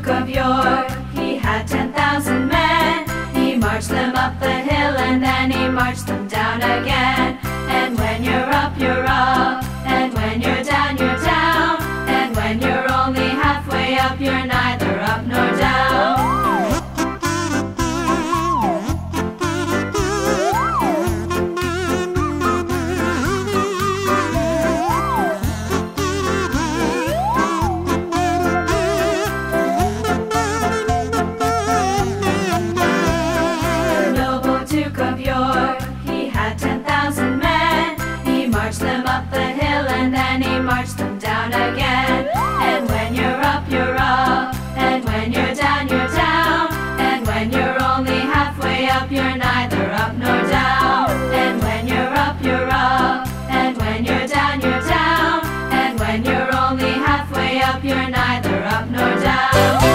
Duke of York, he had 10,000 men. He marched them up the hill and then he marched them down again. And when you're up, you're up, and when you're down, you're down, and when you're only halfway up, you're neither up nor down. Duke of York, he had 10,000 men. He marched them up the hill and then he marched them down again. And when you're up, you're up, and when you're down, you're down, and when you're only halfway up, you're neither up nor down. And when you're up, you're up, and when you're down, you're down, and when you're only halfway up, you're neither up nor down.